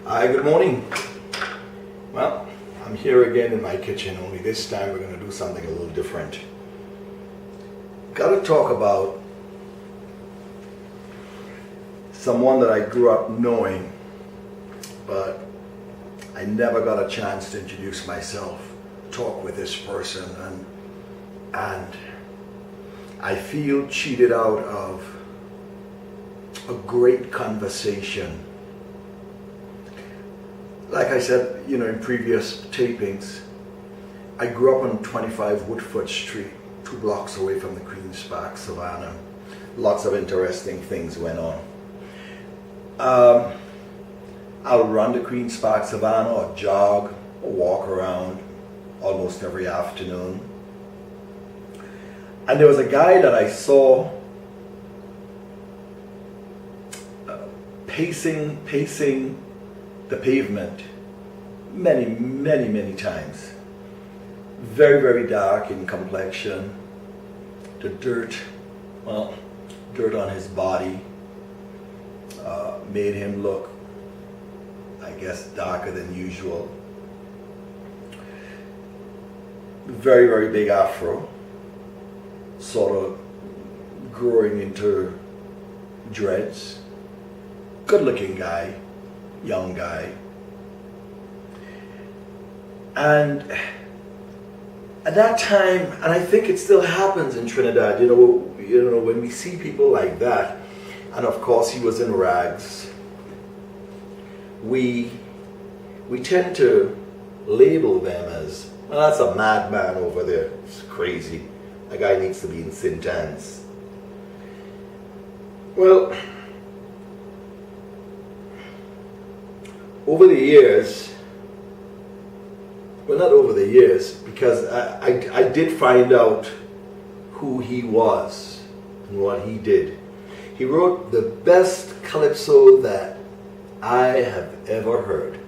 Hi, good morning. Well, I'm here again in my kitchen, only this time we're going to do something a little different. Got to talk about someone that I grew up knowing, but I never got a chance to introduce myself, talk with this person, and I feel cheated out of a great conversation. Like I said, in previous tapings, I grew up on 25 Woodford Street, 2 blocks away from the Queen's Park, Savannah. Lots of interesting things went on. I'll run the Queen's Park, Savannah, or jog, or walk around almost every afternoon. And there was a guy that I saw pacing the pavement many times. Very, very dark in complexion. The dirt on his body made him look, I guess, darker than usual. Very, very big afro, sort of growing into dreads. Good looking guy, young guy. And at that time, and I think it still happens in Trinidad, when we see people like that, and of course he was in rags, we tend to label them as, well, that's a madman over there, it's crazy, that guy needs to be in Sintans. Well, over the years, well, not over the years, because I did find out who he was and what he did. He wrote the best calypso that I have ever heard,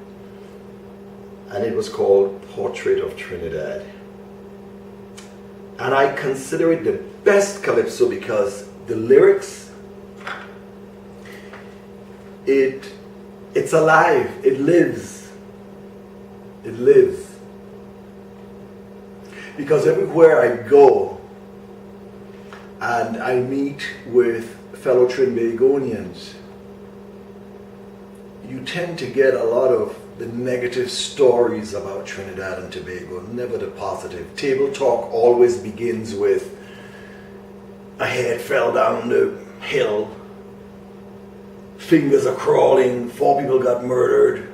and it was called Portrait of Trinidad. And I consider it the best calypso because the lyrics, it's alive, it lives. Because everywhere I go and I meet with fellow Trinbagonians, you tend to get a lot of the negative stories about Trinidad and Tobago, never the positive. Table talk always begins with a head fell down the hill, fingers are crawling, 4 people got murdered,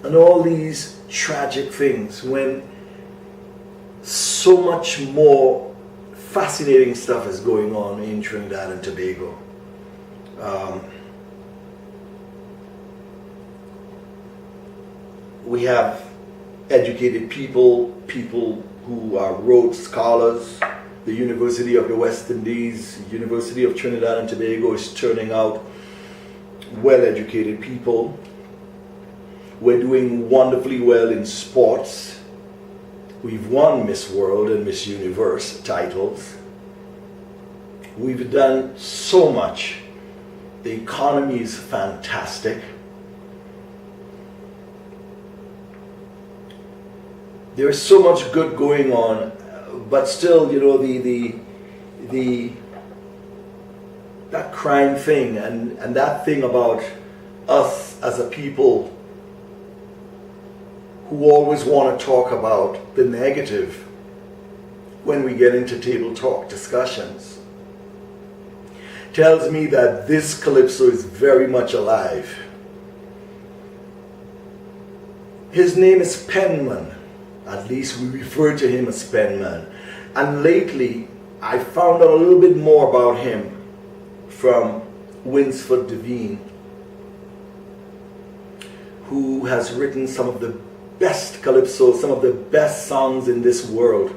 and all these tragic things, when so much more fascinating stuff is going on in Trinidad and Tobago. We have educated people who are Rhodes Scholars. The University of the West Indies, University of Trinidad and Tobago is turning out well-educated people. We're doing wonderfully well in sports. We've won Miss World and Miss Universe titles. We've done so much. The economy is fantastic. There's so much good going on, but still, that crime thing and that thing about us as a people who always want to talk about the negative when we get into table talk discussions tells me that this calypso is very much alive. His name is Penman. At least we refer to him as Penman. And lately, I found out a little bit more about him from Winsford Devine, who has written some of the best calypso, some of the best songs in this world.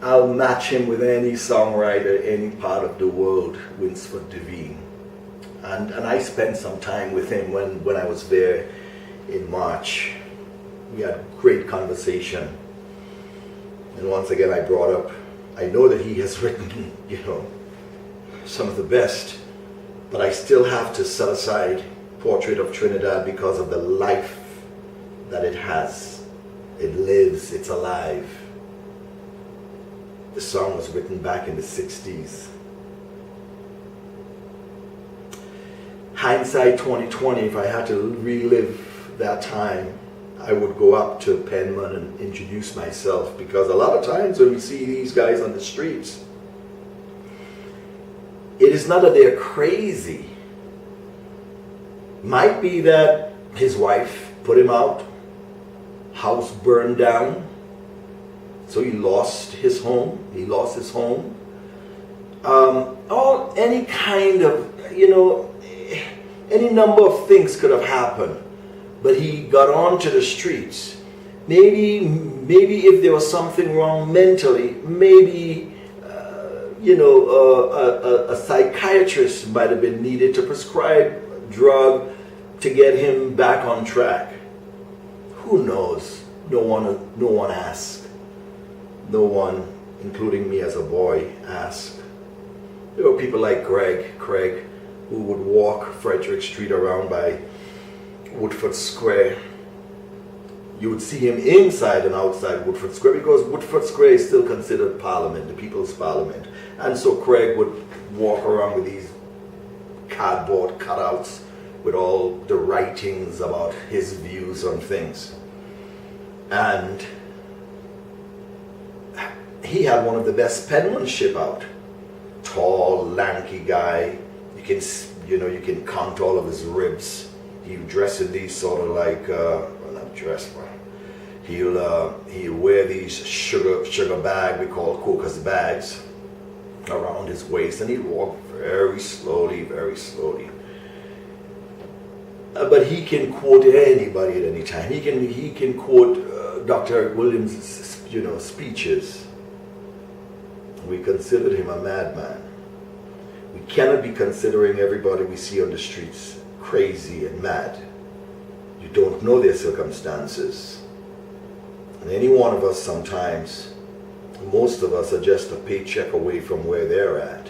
I'll match him with any songwriter, any part of the world, Winsford Devine. And I spent some time with him when I was there in March. We had a great conversation. And once again I brought up, I know that he has written, some of the best, but I still have to set aside Portrait of Trinidad because of the life that it has. It lives, it's alive. The song was written back in the 60s. Hindsight 2020, if I had to relive that time, I would go up to Penman and introduce myself, because a lot of times when we see these guys on the streets, it is not that they're crazy. Might be that his wife put him out, house burned down, so he lost his home. Or any kind of, any number of things could have happened. But he got onto the streets. Maybe if there was something wrong mentally, maybe a psychiatrist might have been needed to prescribe a drug to get him back on track. Who knows? No one asked. No one, including me as a boy, asked. There were people like Craig, who would walk Frederick Street around by Woodford Square. You would see him inside and outside Woodford Square, because Woodford Square is still considered Parliament, the People's Parliament. And so Craig would walk around with these cardboard cutouts with all the writings about his views on things. And he had one of the best penmanship out. Tall, lanky guy. You can count all of his ribs. He dressed in these sort of like, not dress, but he'll wear these sugar bag, we call Coca's bags, around his waist, and he'd walk very slowly, very slowly. But he can quote anybody at any time. He can quote Dr. Eric Williams' speeches. We considered him a madman. We cannot be considering everybody we see on the streets crazy and mad. You don't know their circumstances. And any one of us sometimes, most of us are just a paycheck away from where they're at.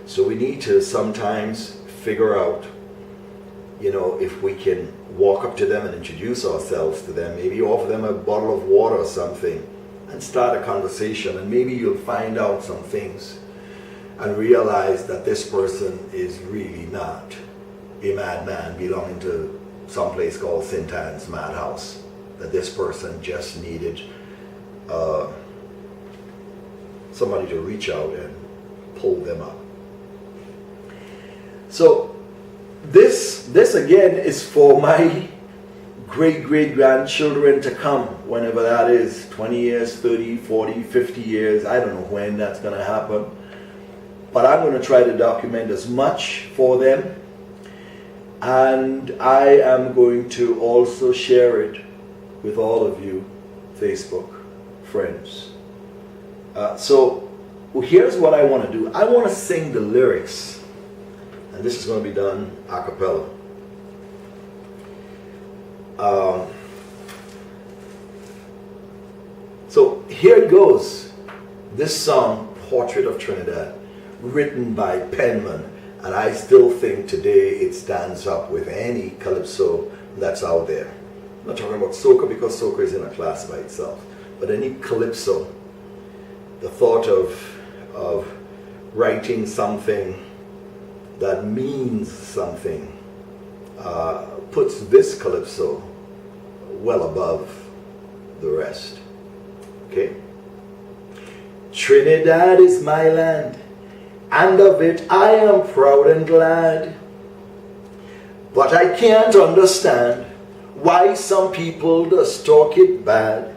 So we need to sometimes figure out, if we can walk up to them and introduce ourselves to them, maybe offer them a bottle of water or something, and start a conversation, and maybe you'll find out some things and realize that this person is really not a madman belonging to some place called St. Anne's Madhouse, that this person just needed somebody to reach out and pull them up. So this again is for my great-great-grandchildren to come, whenever that is, 20 years, 30, 40, 50 years, I don't know when that's going to happen. But I'm going to try to document as much for them. And I am going to also share it with all of you Facebook friends. So here's what I want to do. I want to sing the lyrics. And this is going to be done a cappella. So here it goes. This song, Portrait of Trinidad, written by Penman, and I still think today it stands up with any calypso that's out there. I'm not talking about soca, because soca is in a class by itself, but any calypso, the thought of writing something that means something puts this calypso well above the rest. Okay? Trinidad is my land, and of it I am proud and glad. But I can't understand why some people just talk it bad.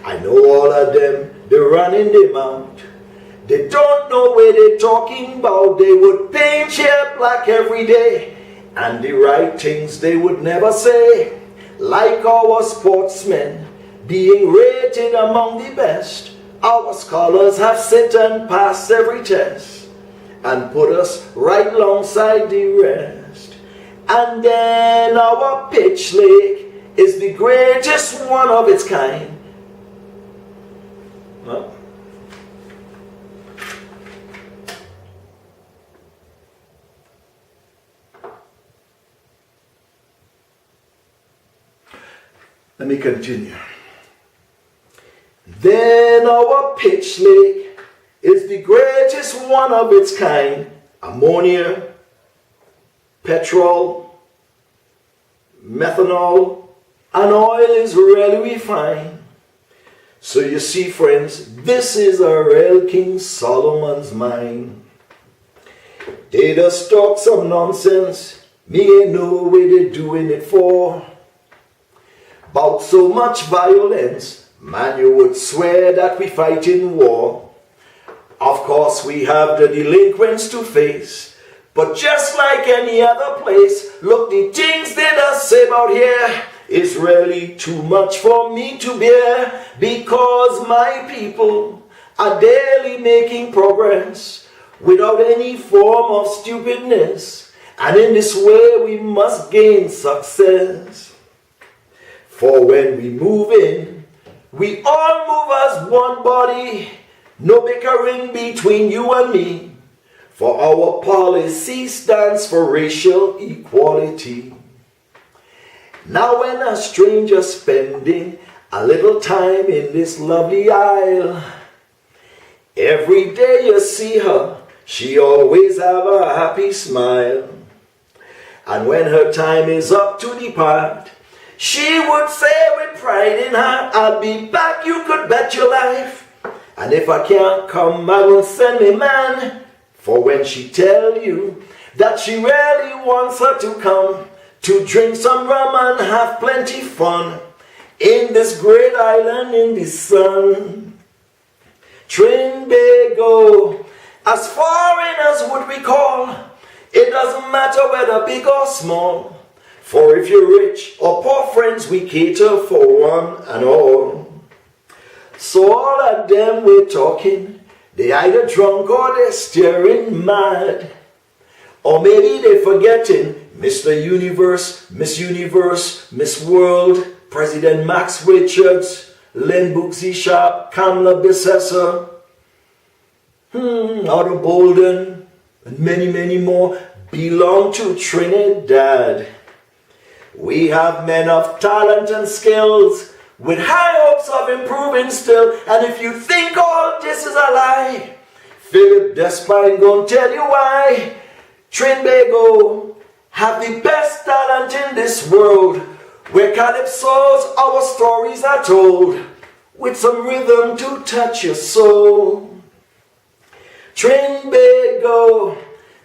I know all of them, they run in their mouth. They don't know where they're talking about. They would paint hair black every day, and the right things they would never say. Like our sportsmen being rated among the best. Our scholars have sit and passed every test and put us right alongside the rest. And then our pitch lake is the greatest one of its kind. Well, Let me continue. Then our pitch lake is the greatest one of its kind. Ammonia, petrol, methanol, and oil is really refined. So you see, friends, this is a real King Solomon's mine. They just talk some nonsense, me ain't know what they doing it for. About so much violence, man, you would swear that we fight in war. Of course, we have the delinquents to face, but just like any other place, look, the things they just say about here is really too much for me to bear, because my people are daily making progress without any form of stupidness, and in this way we must gain success. For when we move in, we all move as one body, no bickering between you and me, for our policy stands for racial equality. Now when a stranger spending a little time in this lovely isle, every day you see her, she always have a happy smile. And when her time is up to depart, she would say with pride in her, I'll be back, you could bet your life. And if I can't come, I will send me man. For when she tell you that she really wants her to come to drink some rum and have plenty fun in this great island in the sun. Trinbago, as foreigners would recall, it doesn't matter whether big or small. For if you're rich or poor, friends, we cater for one and all. So all of them we're talking, they either drunk or they're staring mad. Or maybe they're forgetting Mr. Universe, Miss World, President Max Richards, Len Booksy Sharp, Kamala Bissessor, Otto Bolden, and many, many more belong to Trinidad. We have men of talent and skills with high hopes of improving still. And if you think all this is a lie, Philip Despine gonna tell you why. Trinbago have the best talent in this world, where calypsos our stories are told, with some rhythm to touch your soul. Trinbago,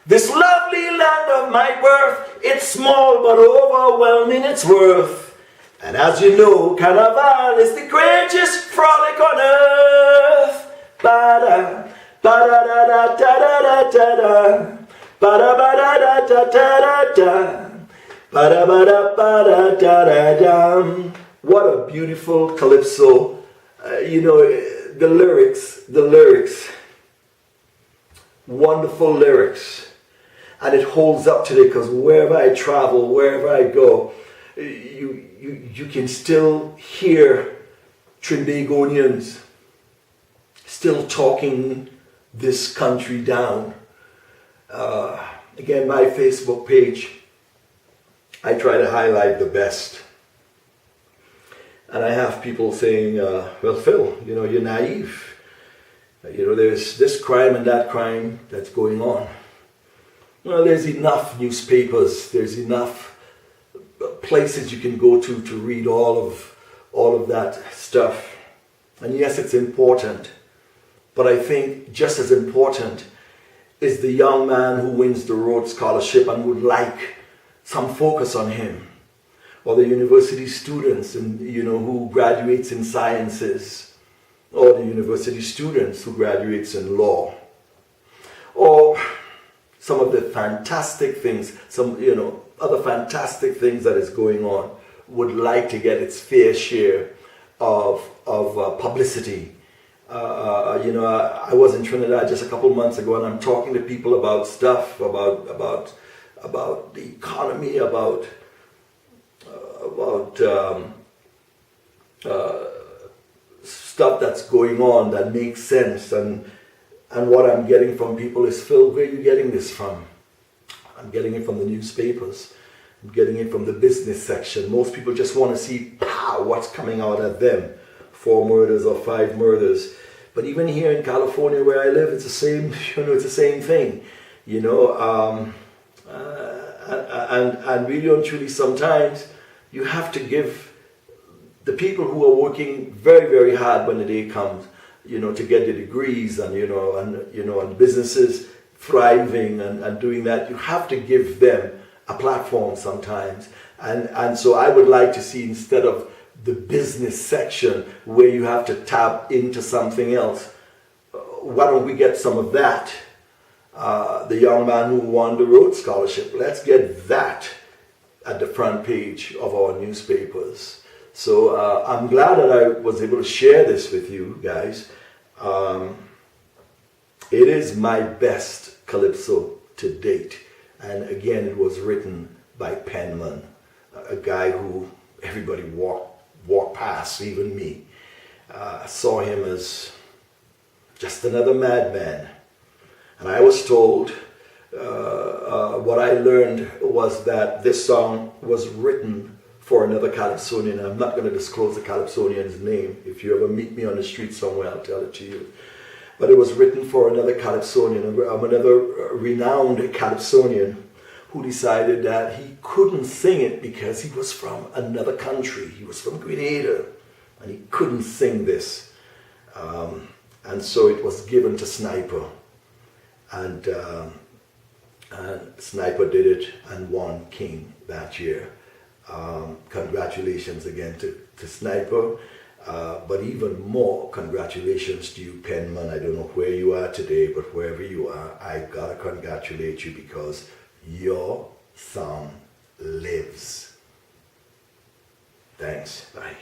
this lovely land of my birth, it's small but overwhelming its worth. And as you know, Carnival is the greatest frolic on earth. Ba-da, ba-da-da-da-da-da-da-da, ba-da-ba-da-da-da-da-da, ba-da-ba-da-ba-da-da-da-da. What a beautiful calypso. The lyrics, wonderful lyrics. And it holds up today, because wherever I travel, wherever I go, you can still hear Trinbagonians still talking this country down. Again, my Facebook page, I try to highlight the best. And I have people saying, well, Phil, you're naive. There's this crime and that crime that's going on. Well, there's enough newspapers, there's enough places you can go to read all of that stuff. And yes, it's important, but I think just as important is the young man who wins the Rhodes Scholarship and would like some focus on him, or the university students and who graduates in sciences, or the university students who graduates in law, or some of the fantastic things, other fantastic things that is going on, would like to get its fair share of publicity. I was in Trinidad just a couple months ago, and I'm talking to people about stuff, about the economy, about stuff that's going on that makes sense, and what I'm getting from people is, Phil, where are you getting this from? I'm getting it from the newspapers. I'm getting it from the business section. Most people just want to see wow, what's coming out of them? 4 murders or 5 murders. But even here in California where I live, it's the same, it's the same thing, and really and truly sometimes you have to give the people who are working very, very hard when the day comes, to get the degrees and businesses thriving and doing that, you have to give them a platform sometimes. And so I would like to see, instead of the business section where you have to tap into something else, why don't we get some of that? The young man who won the Rhodes Scholarship, let's get that at the front page of our newspapers. So I'm glad that I was able to share this with you guys. It is my best calypso to date. And again, it was written by Penman, a guy who everybody walked past, even me. Saw him as just another madman. And I was told, what I learned was that this song was written for another Calypsonian. I'm not going to disclose the Calypsonian's name. If you ever meet me on the street somewhere, I'll tell it to you. But it was written for another Calypsonian, another renowned Calypsonian, who decided that he couldn't sing it because he was from another country. He was from Grenada, and he couldn't sing this. And so it was given to Sniper. And Sniper did it and won King that year. Congratulations again to Sniper. But even more congratulations to you, Penman. I don't know where you are today, but wherever you are, I gotta congratulate you, because your song lives. Thanks. Bye.